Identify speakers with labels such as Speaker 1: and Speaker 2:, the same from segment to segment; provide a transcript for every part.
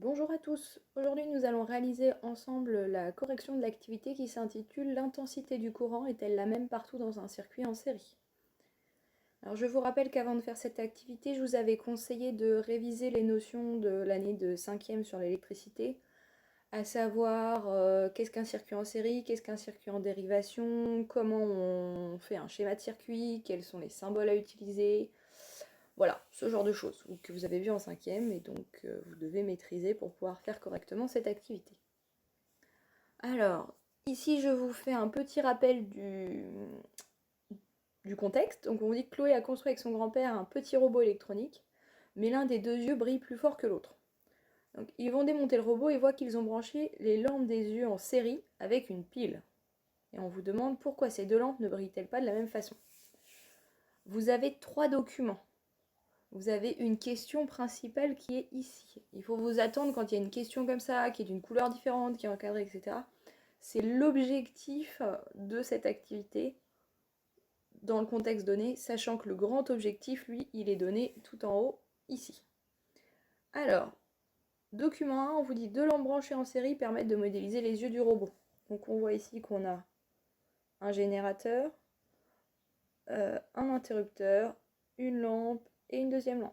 Speaker 1: Bonjour à tous, aujourd'hui nous allons réaliser ensemble la correction de l'activité qui s'intitule L'intensité du courant est-elle la même partout dans un circuit en série? Alors je vous rappelle qu'avant de faire cette activité, je vous avais conseillé de réviser les notions de l'année de 5e sur l'électricité, à savoir qu'est-ce qu'un circuit en série, qu'est-ce qu'un circuit en dérivation, comment on fait un schéma de circuit, quels sont les symboles à utiliser. Voilà, ce genre de choses que vous avez vu en 5e et donc vous devez maîtriser pour pouvoir faire correctement cette activité. Alors, ici je vous fais un petit rappel du contexte. Donc on vous dit que Chloé a construit avec son grand-père un petit robot électronique, mais l'un des deux yeux brille plus fort que l'autre. Donc ils vont démonter le robot et voient qu'ils ont branché les lampes des yeux en série avec une pile. Et on vous demande pourquoi ces deux lampes ne brillent-elles pas de la même façon. Vous avez 3 documents. Vous avez une question principale qui est ici. Il faut vous attendre quand il y a une question comme ça, qui est d'une couleur différente, qui est encadrée, etc. C'est l'objectif de cette activité dans le contexte donné, sachant que le grand objectif, lui, il est donné tout en haut, ici. Alors, document 1, on vous dit 2 lampes branchées en série permettent de modéliser les yeux du robot. Donc on voit ici qu'on a un générateur, un interrupteur, une lampe et une deuxième lampe.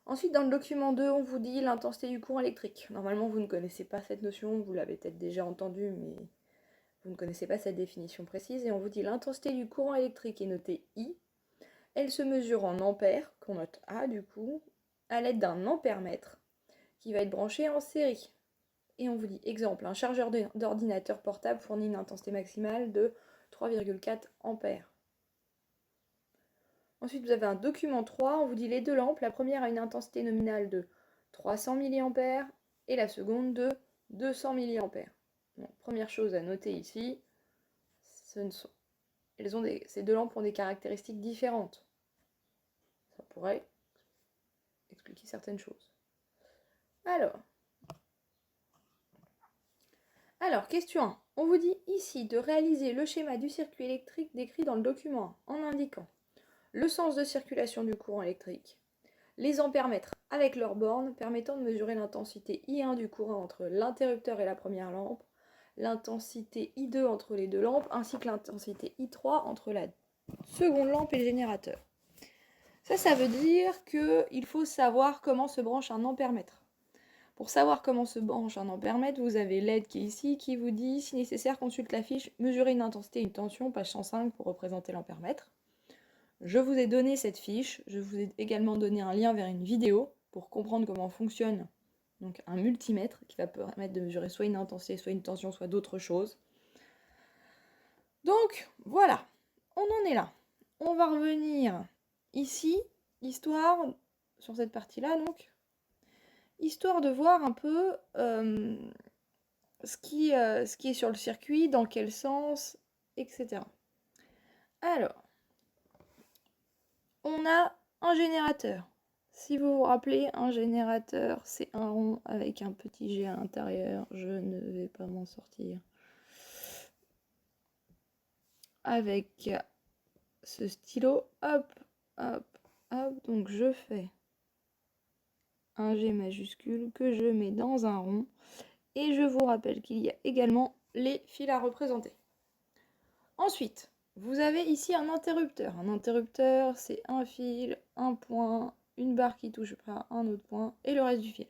Speaker 1: Ensuite, dans le document 2, on vous dit l'intensité du courant électrique. Normalement, vous ne connaissez pas cette notion, vous l'avez peut-être déjà entendue, mais vous ne connaissez pas cette définition précise. Et on vous dit l'intensité du courant électrique est notée I. Elle se mesure en ampères, qu'on note A du coup, à l'aide d'un ampèremètre qui va être branché en série. Et on vous dit, exemple, un chargeur d'ordinateur portable fournit une intensité maximale de 3,4 ampères. Ensuite, vous avez un document 3, on vous dit les deux lampes. La première a une intensité nominale de 300 mA et la seconde de 200 mA. Donc, première chose à noter ici, ces deux lampes ont des caractéristiques différentes. Ça pourrait expliquer certaines choses. Alors, question 1. On vous dit ici de réaliser le schéma du circuit électrique décrit dans le document 1 en indiquant le sens de circulation du courant électrique, les ampèremètres avec leurs bornes permettant de mesurer l'intensité I1 du courant entre l'interrupteur et la première lampe, l'intensité I2 entre les deux lampes, ainsi que l'intensité I3 entre la seconde lampe et le générateur. Ça veut dire qu'il faut savoir comment se branche un ampèremètre. Pour savoir comment se branche un ampèremètre, vous avez l'aide qui est ici, qui vous dit, si nécessaire, consulte la fiche « Mesurer une intensité et une tension », page 105 pour représenter l'ampèremètre. Je vous ai donné cette fiche, je vous ai également donné un lien vers une vidéo pour comprendre comment fonctionne donc un multimètre qui va permettre de mesurer soit une intensité, soit une tension, soit d'autres choses. Donc voilà, on en est là. On va revenir ici, histoire, sur cette partie-là donc, histoire de voir un peu ce qui est sur le circuit, dans quel sens, etc. Alors, on a un générateur. Si vous vous rappelez, un générateur, c'est un rond avec un petit G à l'intérieur. Je ne vais pas m'en sortir. Avec ce stylo, hop, hop, hop. Donc je fais un G majuscule que je mets dans un rond. Et je vous rappelle qu'il y a également les fils à représenter. Ensuite, vous avez ici un interrupteur. Un interrupteur, c'est un fil, un point, une barre qui touche à un autre point et le reste du fil.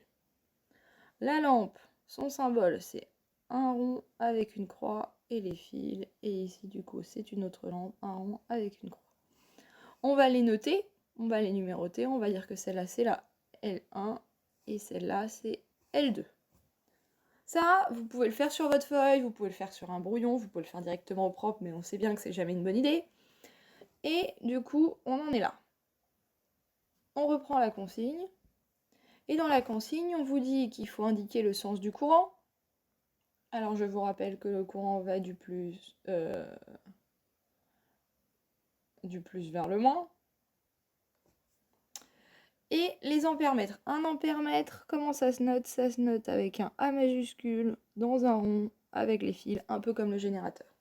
Speaker 1: La lampe, son symbole, c'est un rond avec une croix et les fils. Et ici, du coup, c'est une autre lampe, un rond avec une croix. On va les noter, on va les numéroter, on va dire que celle-là, c'est la L1 et celle-là, c'est L2. Ça, vous pouvez le faire sur votre feuille, vous pouvez le faire sur un brouillon, vous pouvez le faire directement au propre, mais on sait bien que c'est jamais une bonne idée. Et du coup, on en est là. On reprend la consigne. Et dans la consigne, on vous dit qu'il faut indiquer le sens du courant. Alors je vous rappelle que le courant va du plus vers le moins. Et les ampèremètres. Un ampèremètre, comment ça se note? Ça se note avec un A majuscule, dans un rond, avec les fils, un peu comme le générateur.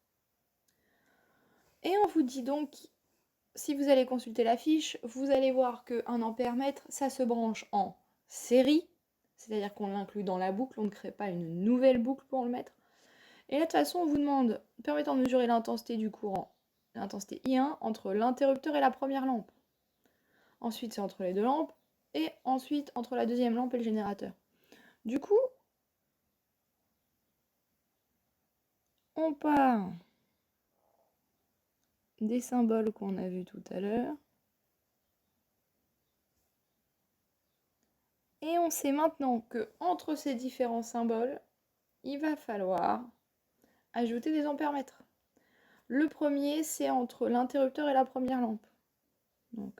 Speaker 1: Et on vous dit donc, si vous allez consulter la fiche, vous allez voir qu'un ampèremètre, ça se branche en série c'est-à-dire qu'on l'inclut dans la boucle, on ne crée pas une nouvelle boucle pour le mettre. Et là, de toute façon, on vous demande, permettant de mesurer l'intensité du courant, l'intensité I1, entre l'interrupteur et la première lampe. Ensuite, c'est entre les deux lampes, et ensuite entre la deuxième lampe et le générateur. Du coup, on part des symboles qu'on a vus tout à l'heure. Et on sait maintenant que entre ces différents symboles, il va falloir ajouter des ampères-mètres. Le premier, c'est entre l'interrupteur et la première lampe. Donc,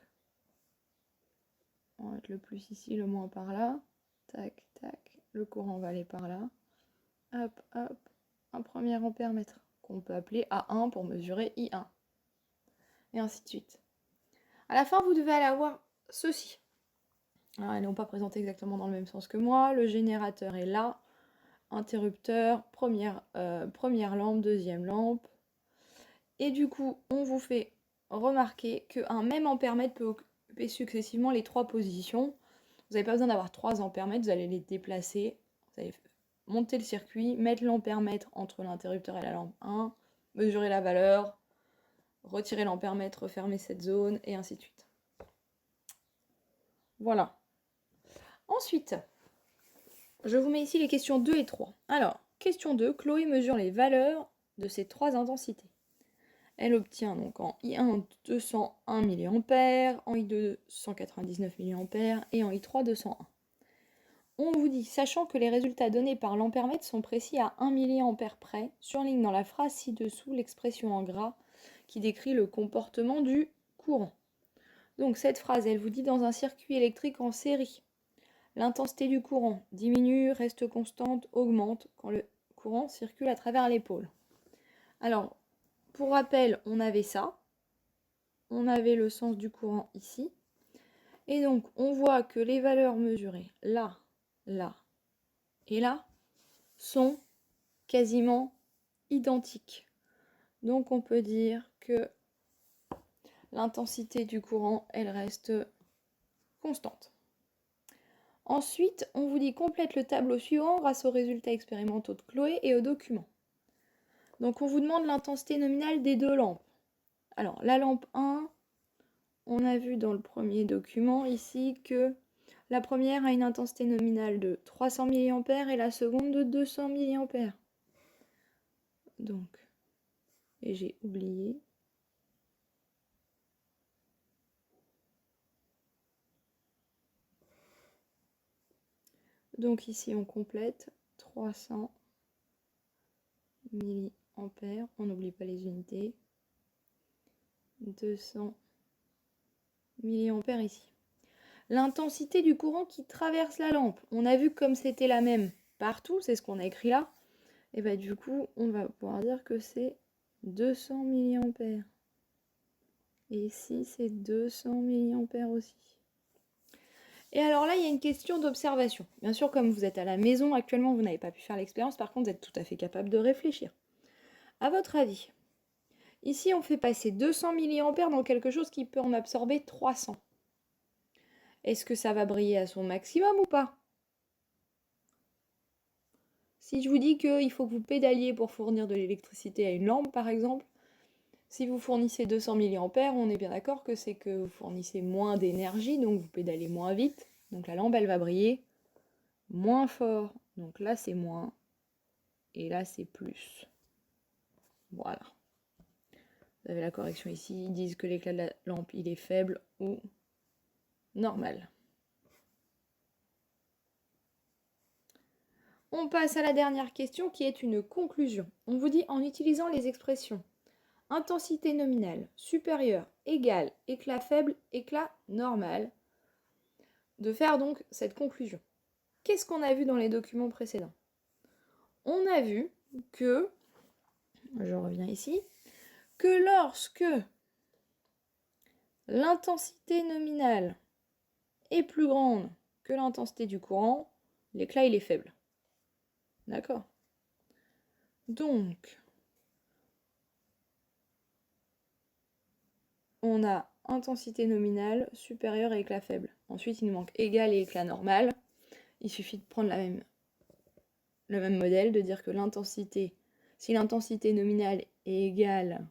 Speaker 1: on va mettre le plus ici, le moins par là. Tac, tac. Le courant va aller par là. Hop, hop. Un premier ampère-mètre qu'on peut appeler A1 pour mesurer I1. Et ainsi de suite. À la fin, vous devez aller avoir ceci. Alors, elles n'ont pas présenté exactement dans le même sens que moi. Le générateur est là. Interrupteur, première lampe, deuxième lampe. Et du coup, on vous fait remarquer qu'un même ampère-mètre peut occuper successivement les trois positions. Vous n'avez pas besoin d'avoir 3 ampères-mètres, vous allez les déplacer. Vous allez monter le circuit, mettre l'ampère-mètre entre l'interrupteur et la lampe 1, mesurer la valeur, retirer l'ampère-mètre, refermer cette zone, et ainsi de suite. Voilà. Ensuite, je vous mets ici les questions 2 et 3. Alors, question 2, Chloé mesure les valeurs de ces 3 intensités. Elle obtient donc en I1 201 mA, en I2 199 mA et en I3 201. On vous dit, sachant que les résultats donnés par l'ampère-mètre sont précis à 1 mA près, surligne dans la phrase ci-dessous l'expression en gras qui décrit le comportement du courant. Donc cette phrase, elle vous dit dans un circuit électrique en série, l'intensité du courant diminue, reste constante, augmente quand le courant circule à travers les pôles. Alors, pour rappel, on avait ça, on avait le sens du courant ici, et donc on voit que les valeurs mesurées là, là et là sont quasiment identiques. Donc on peut dire que l'intensité du courant, elle reste constante. Ensuite, on vous dit complète le tableau suivant grâce aux résultats expérimentaux de Chloé et aux documents. Donc on vous demande l'intensité nominale des deux lampes. Alors la lampe 1, on a vu dans le premier document ici que la première a une intensité nominale de 300 mA et la seconde de 200 mA. Donc, et j'ai oublié. Donc ici on complète 300 mA, on n'oublie pas les unités. 200 mA ici. L'intensité du courant qui traverse la lampe, on a vu comme c'était la même partout, c'est ce qu'on a écrit là. Et bah du coup, on va pouvoir dire que c'est 200 mA. Et ici, c'est 200 mA aussi. Et alors là, il y a une question d'observation. Bien sûr, comme vous êtes à la maison actuellement, vous n'avez pas pu faire l'expérience, par contre, vous êtes tout à fait capable de réfléchir. À votre avis, ici, on fait passer 200 mA dans quelque chose qui peut en absorber 300. Est-ce que ça va briller à son maximum ou pas? Si je vous dis qu'il faut que vous pédaliez pour fournir de l'électricité à une lampe, par exemple, si vous fournissez 200 mA, on est bien d'accord que c'est que vous fournissez moins d'énergie, donc vous pédalez moins vite. Donc la lampe, elle va briller moins fort. Donc là, c'est moins. Et là, c'est plus. Voilà. Vous avez la correction ici. Ils disent que l'éclat de la lampe, il est faible ou normal. On passe à la dernière question qui est une conclusion. On vous dit en utilisant les expressions intensité nominale supérieure égale éclat faible, éclat normal, de faire donc cette conclusion. Qu'est-ce qu'on a vu dans les documents précédents? On a vu que, je reviens ici, que lorsque l'intensité nominale est plus grande que l'intensité du courant, l'éclat il est faible. D'accord? Donc, on a intensité nominale supérieure à éclat faible. Ensuite, il nous manque égal et éclat normal. il suffit de prendre le même modèle, de dire que l'intensité, si l'intensité nominale est égale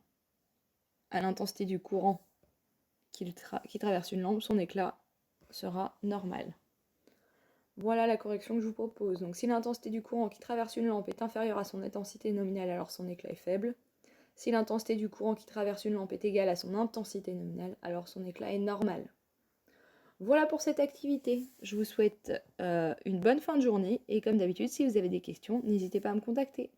Speaker 1: à l'intensité du courant qui traverse une lampe, son éclat sera normal. Voilà la correction que je vous propose. Donc si l'intensité du courant qui traverse une lampe est inférieure à son intensité nominale, alors son éclat est faible. Si l'intensité du courant qui traverse une lampe est égale à son intensité nominale, alors son éclat est normal. Voilà pour cette activité. Je vous souhaite une bonne fin de journée et comme d'habitude, si vous avez des questions, n'hésitez pas à me contacter.